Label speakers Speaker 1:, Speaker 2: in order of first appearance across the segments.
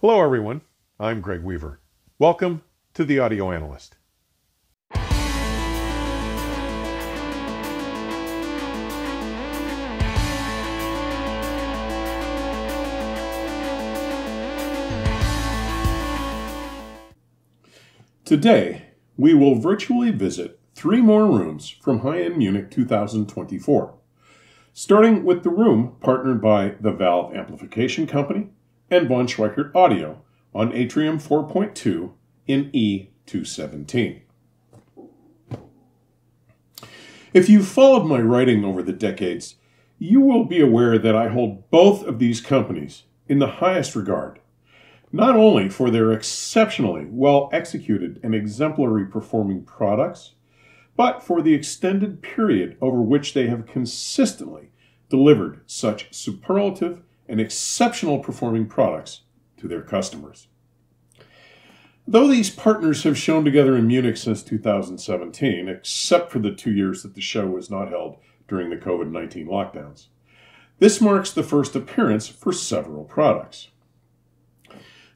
Speaker 1: Hello everyone, I'm Greg Weaver. Welcome to The Audio Analyst. Today, we will virtually visit 3 more rooms from High End Munich 2024, starting with the room partnered by the Valve Amplification Company and von Schweikert Audio on Atrium 4.2 in E179. If you've followed my writing over the decades, you will be aware that I hold both of these companies in the highest regard, not only for their exceptionally well-executed and exemplary performing products, but for the extended period over which they have consistently delivered such superlative and exceptional performing products to their customers. Though these partners have shown together in Munich since 2017, except for the 2 years that the show was not held during the COVID-19 lockdowns, this marks the first appearance for several products.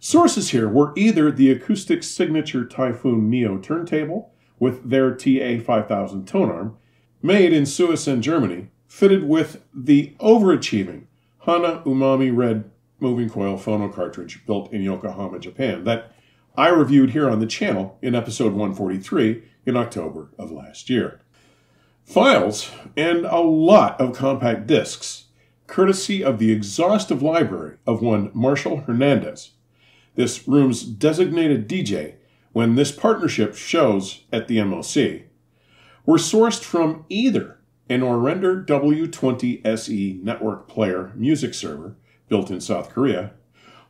Speaker 1: Sources here were either the Acoustic-Signature Typhoon NEO turntable with their TA-5000 tonearm, made in Suessen, Germany, fitted with the overachieving Hana Umami Red moving coil phono cartridge built in Yokohama, Japan, that I reviewed here on the channel in episode 143 in October of last year. Files and a lot of compact discs, courtesy of the exhaustive library of one Marshall Hernandez, this room's designated DJ when this partnership shows at the MOC, were sourced from either an Aurender W20 SE network player music server built in South Korea,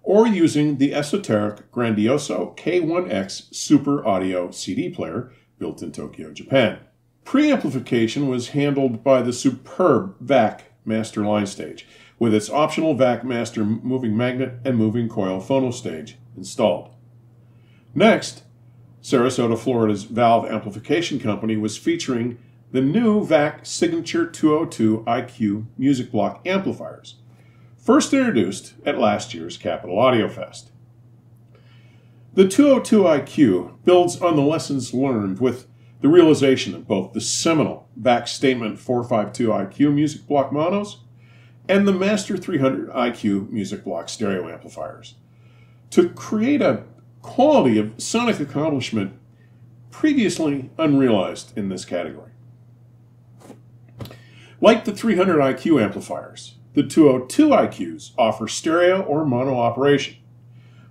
Speaker 1: or using the esoteric Grandioso K1X Super Audio CD player built in Tokyo, Japan. Preamplification was handled by the superb VAC master line stage, with its optional VAC master moving magnet and moving coil phono stage installed. Next, Sarasota, Florida's Valve Amplification Company was featuring the new VAC Signature 202 IQ music block amplifiers, first introduced at last year's Capital Audio Fest. The 202 IQ builds on the lessons learned with the realization of both the seminal VAC Statement 452 IQ music block monos and the Master 300 IQ music block stereo amplifiers to create a quality of sonic accomplishment previously unrealized in this category. Like the 300 IQ amplifiers, the 202 IQs offer stereo or mono operation,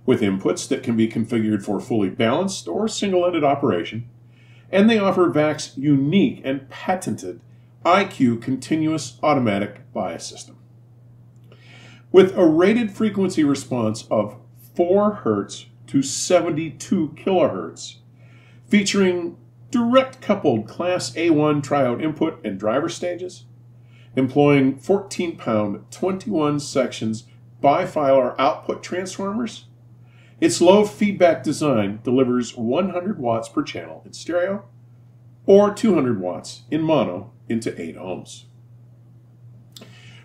Speaker 1: with inputs that can be configured for fully balanced or single-ended operation, and they offer VAC's unique and patented IQ continuous automatic bias system. With a rated frequency response of 4 Hz to 72 kHz, featuring direct coupled Class A1 triode input and driver stages, employing 14-pound 21 sections bifilar output transformers, its low feedback design delivers 100 watts per channel in stereo or 200 watts in mono into 8 ohms.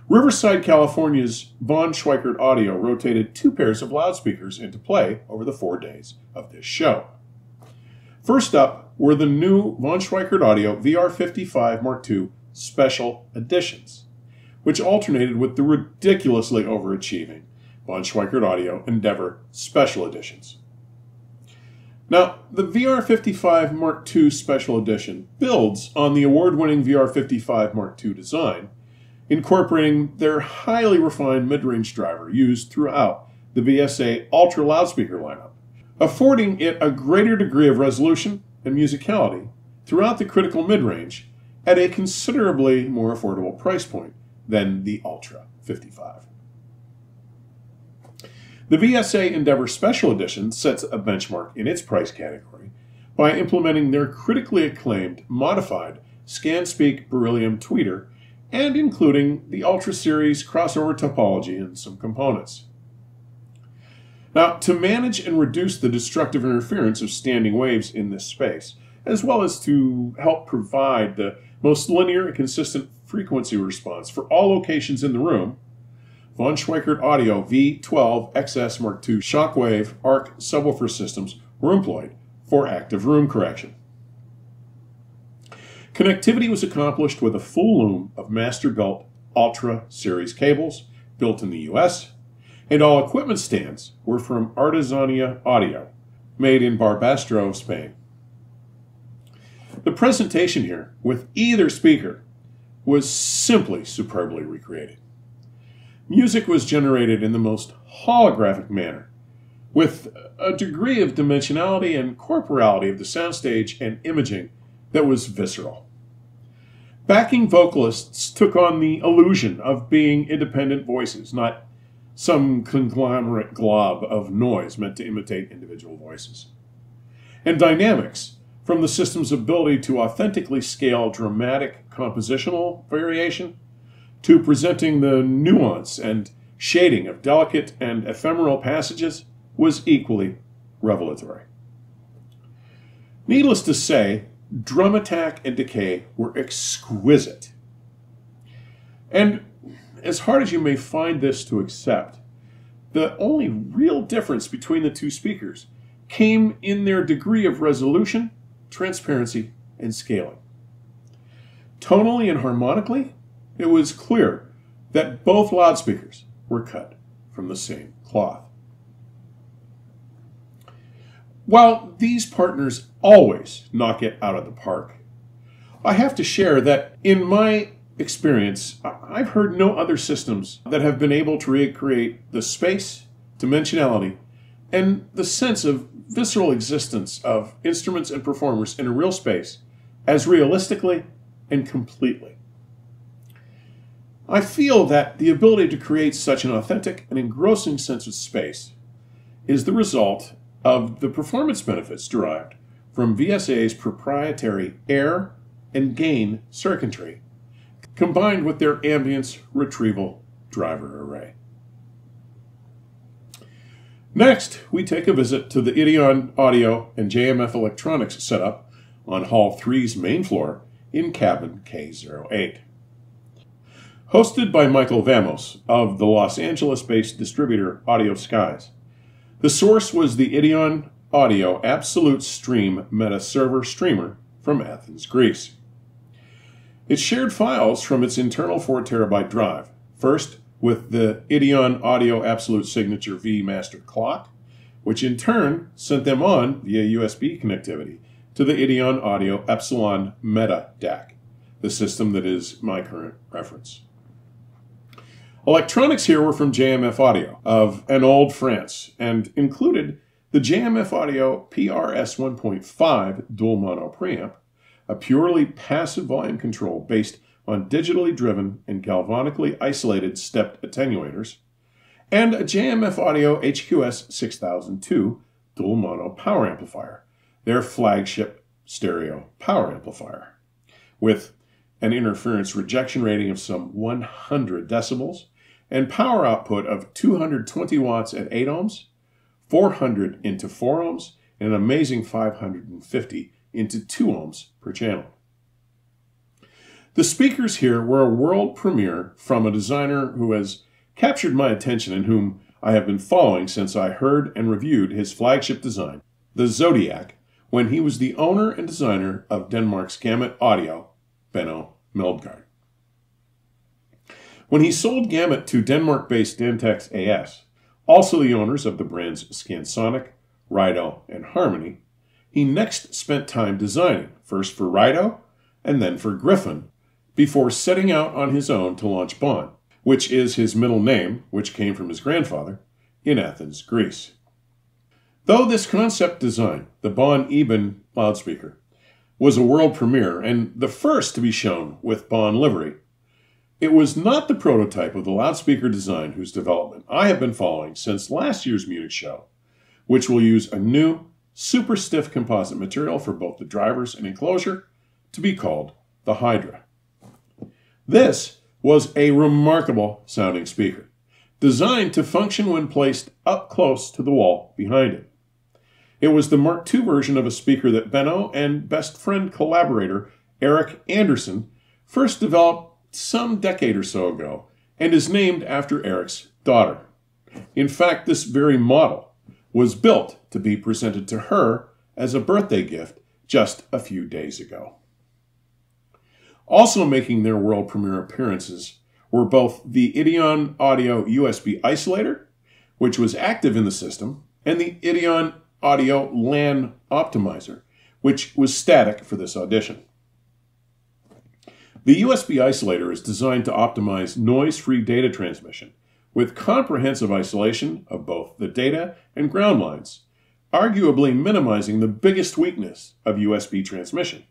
Speaker 1: Riverside, California's von Schweikert Audio rotated 2 pairs of loudspeakers into play over the 4 days of this show. First up were the new von Schweikert Audio VR55 Mark II Special Editions, which alternated with the ridiculously overachieving von Schweikert Audio Endeavor Special Editions. Now, the VR55 Mark II Special Edition builds on the award-winning VR55 Mark II design, incorporating their highly refined mid-range driver used throughout the VSA Ultra loudspeaker lineup, affording it a greater degree of resolution and musicality throughout the critical mid-range at a considerably more affordable price point than the Ultra 55. The VSA Endeavor Special Edition sets a benchmark in its price category by implementing their critically acclaimed modified ScanSpeak Beryllium tweeter and including the Ultra Series crossover topology and some components. Now, to manage and reduce the destructive interference of standing waves in this space, as well as to help provide the most linear and consistent frequency response for all locations in the room, von Schweikert Audio V12XS Mark II Shockwave ARC subwoofer systems were employed for active room correction. Connectivity was accomplished with a full loom of Masterbuilt Ultra Series cables built in the US, and all equipment stands were from Artesania Audio, made in Barbastro, Spain. The presentation here, with either speaker, was simply superbly recreated. Music was generated in the most holographic manner, with a degree of dimensionality and corporality of the soundstage and imaging that was visceral. Backing vocalists took on the illusion of being independent voices, not some conglomerate glob of noise meant to imitate individual voices. And dynamics, from the system's ability to authentically scale dramatic compositional variation, to presenting the nuance and shading of delicate and ephemeral passages, was equally revelatory. Needless to say, drum attack and decay were exquisite. And as hard as you may find this to accept, the only real difference between the two speakers came in their degree of resolution, transparency, and scaling. Tonally and harmonically, it was clear that both loudspeakers were cut from the same cloth. While these partners always knock it out of the park, I have to share that in my experience, I've heard no other systems that have been able to recreate the space, dimensionality, and the sense of visceral existence of instruments and performers in a real space as realistically and completely. I feel that the ability to create such an authentic and engrossing sense of space is the result of the performance benefits derived from VSA's proprietary air and gain circuitry, combined with their ambience retrieval driver array. Next, we take a visit to the Ideon Audio and JMF electronics setup on Hall 3's main floor in cabin K08. Hosted by Michael Vamos of the Los Angeles-based distributor Audio Skies, the source was the Ideon Audio Absolute Stream Meta Server streamer from Athens, Greece. It shared files from its internal 4 terabyte drive, first with the Ideon Audio Absolute Signature V Master Clock, which in turn sent them on via USB connectivity to the Ideon Audio Epsilon Meta DAC, the system that is my current reference. Electronics here were from JMF Audio of an old France and included the JMF Audio PRS 1.5 dual mono preamp, a purely passive volume control based on digitally driven and galvanically isolated stepped attenuators, and a JMF Audio HQS 6002 dual mono power amplifier, their flagship stereo power amplifier, with an interference rejection rating of some 100 decibels and power output of 220 watts at 8 ohms, 400 into 4 ohms, and an amazing 550 into 2 ohms per channel. The speakers here were a world premiere from a designer who has captured my attention and whom I have been following since I heard and reviewed his flagship design, the Zodiac, when he was the owner and designer of Denmark's Gamut Audio, Benno Meldgaard. When he sold Gamut to Denmark-based Dantex AS, also the owners of the brands Scansonic, Rido, and Harmony, he next spent time designing, first for Rido and then for Griffin, before setting out on his own to launch Baun, which is his middle name, which came from his grandfather, in Athens, Greece. Though this concept design, the Baun Eben loudspeaker, was a world premiere and the first to be shown with Baun livery, it was not the prototype of the loudspeaker design whose development I have been following since last year's Munich show, which will use a new, super stiff composite material for both the drivers and enclosure to be called the Hydra. This was a remarkable sounding speaker, designed to function when placed up close to the wall behind it. It was the Mark II version of a speaker that Benno and best friend collaborator Eric Anderson first developed some decade or so ago and is named after Eric's daughter. In fact, this very model was built to be presented to her as a birthday gift just a few days ago. Also making their world premiere appearances were both the Ideon Audio USB Isolator, which was active in the system, and the Ideon Audio LAN Optimizer, which was static for this audition. The USB Isolator is designed to optimize noise-free data transmission with comprehensive isolation of both the data and ground lines, arguably minimizing the biggest weakness of USB transmission,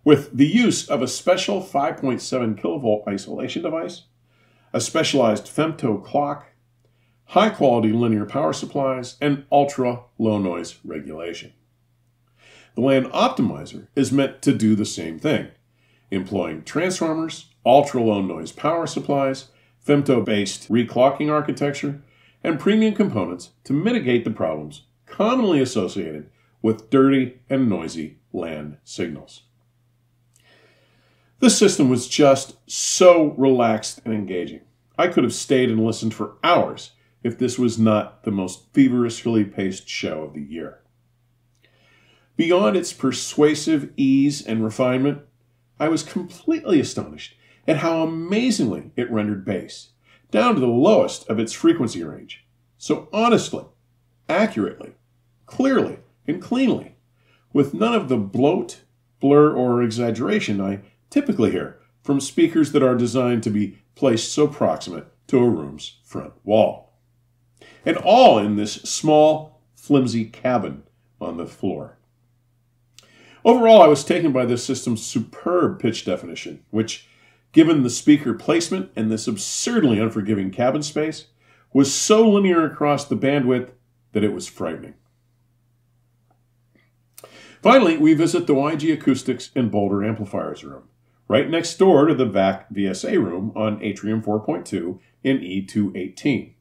Speaker 1: with the use of a special 5.7 kilovolt isolation device, a specialized femto clock, high-quality linear power supplies, and ultra-low noise regulation. The LAN Optimizer is meant to do the same thing, employing transformers, ultra-low noise power supplies, femto-based reclocking architecture, and premium components to mitigate the problems commonly associated with dirty and noisy LAN signals. This system was just so relaxed and engaging. I could have stayed and listened for hours if this was not the most feverishly paced show of the year. Beyond its persuasive ease and refinement, I was completely astonished at how amazingly it rendered bass, down to the lowest of its frequency range, so honestly, accurately, clearly, and cleanly, with none of the bloat, blur, or exaggeration I typically hear from speakers that are designed to be placed so proximate to a room's front wall. And all in this small, flimsy cabin on the floor. Overall, I was taken by this system's superb pitch definition, which, given the speaker placement and this absurdly unforgiving cabin space, was so linear across the bandwidth that it was frightening. Finally, we visit the YG Acoustics and Boulder Amplifiers room, right next door to the VAC VSA room on Atrium 4.2 in E218.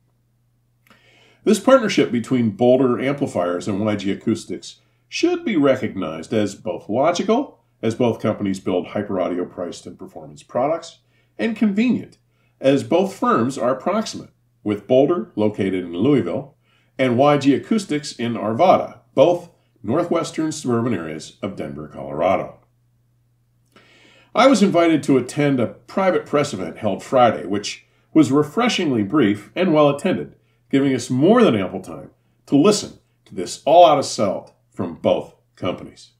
Speaker 1: This partnership between Boulder Amplifiers and YG Acoustics should be recognized as both logical, as both companies build hyper-audio priced and performance products, and convenient, as both firms are proximate, with Boulder located in Louisville and YG Acoustics in Arvada, both northwestern suburban areas of Denver, Colorado. I was invited to attend a private press event held Friday, which was refreshingly brief and well attended, giving us more than ample time to listen to this all-out assault from both companies.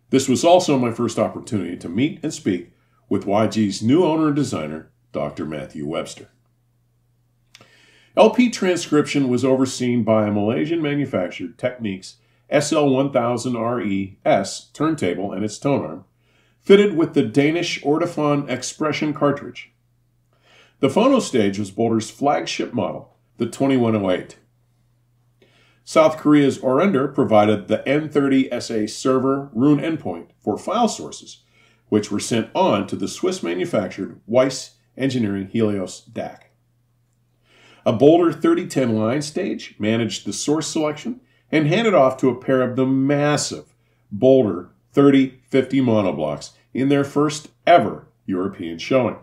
Speaker 1: This was also my first opportunity to meet and speak with YG's new owner and designer, Dr. Matthew Webster. LP transcription was overseen by a Malaysian-manufactured Technics SL1000RE-S turntable and its tonearm, fitted with the Danish Ortofon Expression cartridge. The phono stage was Boulder's flagship model, the 2108. South Korea's Aurender provided the N30SA server Rune endpoint for file sources, which were sent on to the Swiss-manufactured Weiss Engineering Helios DAC. A Boulder 3010 line stage managed the source selection and handed off to a pair of the massive Boulder 3050 monoblocks in their first ever European showing.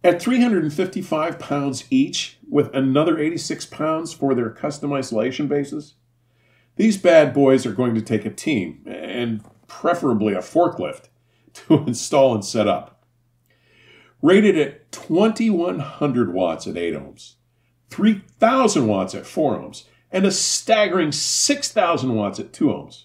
Speaker 1: At 355 pounds each, with another 86 pounds for their custom isolation bases, these bad boys are going to take a team, and preferably a forklift, to install and set up. Rated at 2100 watts at 8 ohms, 3000 watts at 4 ohms, and a staggering 6000 watts at 2 ohms.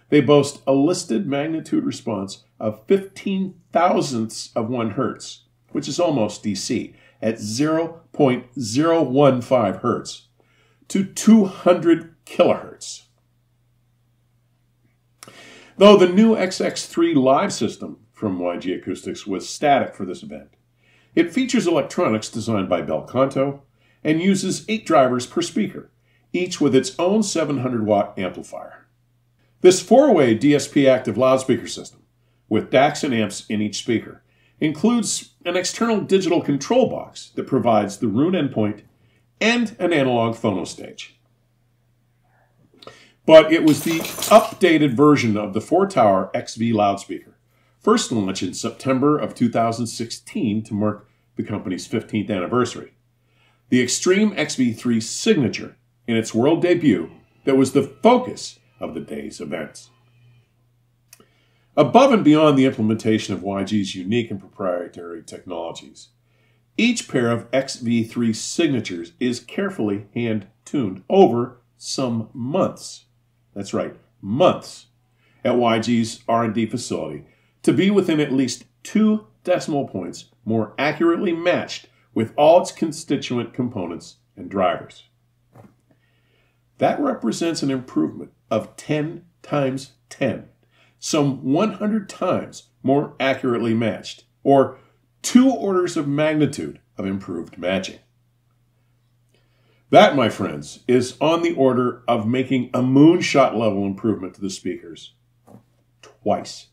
Speaker 1: They boast a listed magnitude response of 15 thousandths of 1 hertz, which is almost DC, at 0.015 hertz to 200 kilohertz. Though the new XX3 live system from YG Acoustics was static for this event, it features electronics designed by Belcanto and uses 8 drivers per speaker, each with its own 700-watt amplifier. This 4-way DSP active loudspeaker system, with DACs and amps in each speaker, includes an external digital control box that provides the Rune endpoint and an analog phono stage. But it was the updated version of the 4-tower XV loudspeaker, first launched in September of 2016 to mark the company's 15th anniversary. The Extreme XV3 Signature in its world debut that was the focus of the day's events. Above and beyond the implementation of YG's unique and proprietary technologies, each pair of XV3 signatures is carefully hand-tuned over some months. That's right, months at YG's R&D facility to be within at least 2 decimal points more accurately matched with all its constituent components and drivers. That represents an improvement of 10 times 10, some 100 times more accurately matched, or 2 orders of magnitude of improved matching. That, my friends, is on the order of making a moonshot level improvement to the speakers twice.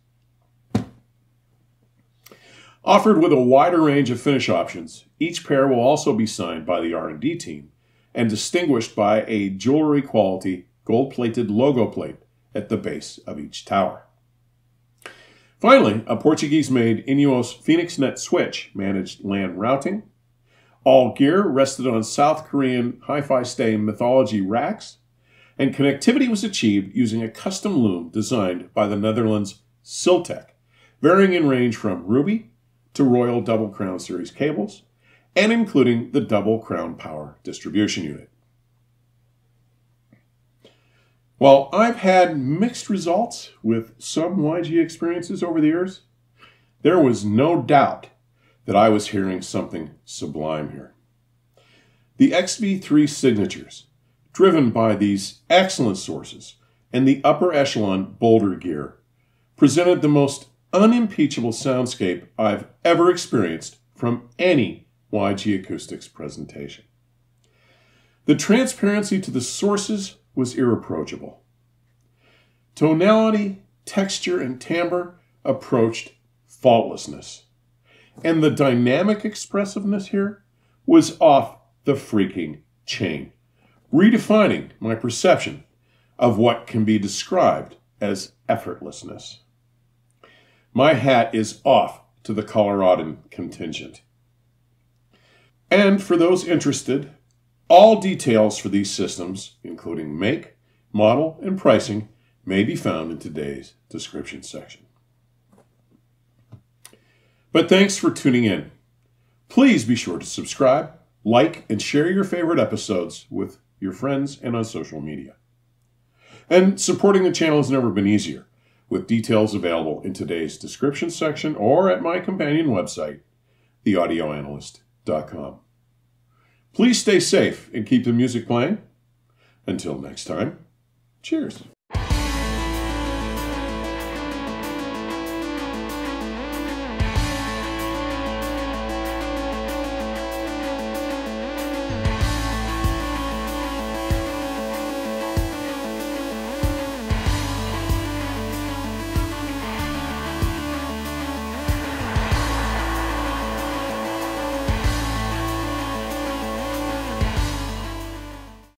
Speaker 1: Offered with a wider range of finish options, each pair will also be signed by the R&D team and distinguished by a jewelry quality gold-plated logo plate at the base of each tower. Finally, a Portuguese-made Ineos PhoenixNet switch managed LAN routing. All gear rested on South Korean hi-fi stay Mythology racks, and connectivity was achieved using a custom loom designed by the Netherlands Siltec, varying in range from Ruby to Royal Double Crown Series cables, and including the Double Crown Power distribution unit. While I've had mixed results with some YG experiences over the years, there was no doubt that I was hearing something sublime here. The XV3 signatures, driven by these excellent sources and the upper echelon Boulder gear, presented the most unimpeachable soundscape I've ever experienced from any YG Acoustics presentation. The transparency to the sources was irreproachable. Tonality, texture, and timbre approached faultlessness. And the dynamic expressiveness here was off the freaking chain, redefining my perception of what can be described as effortlessness. My hat is off to the Coloradan contingent. And for those interested, all details for these systems, including make, model, and pricing, may be found in today's description section. But thanks for tuning in. Please be sure to subscribe, like, and share your favorite episodes with your friends and on social media. And supporting the channel has never been easier, with details available in today's description section or at my companion website, theaudioanalyst.com. Please stay safe and keep the music playing. Until next time, cheers.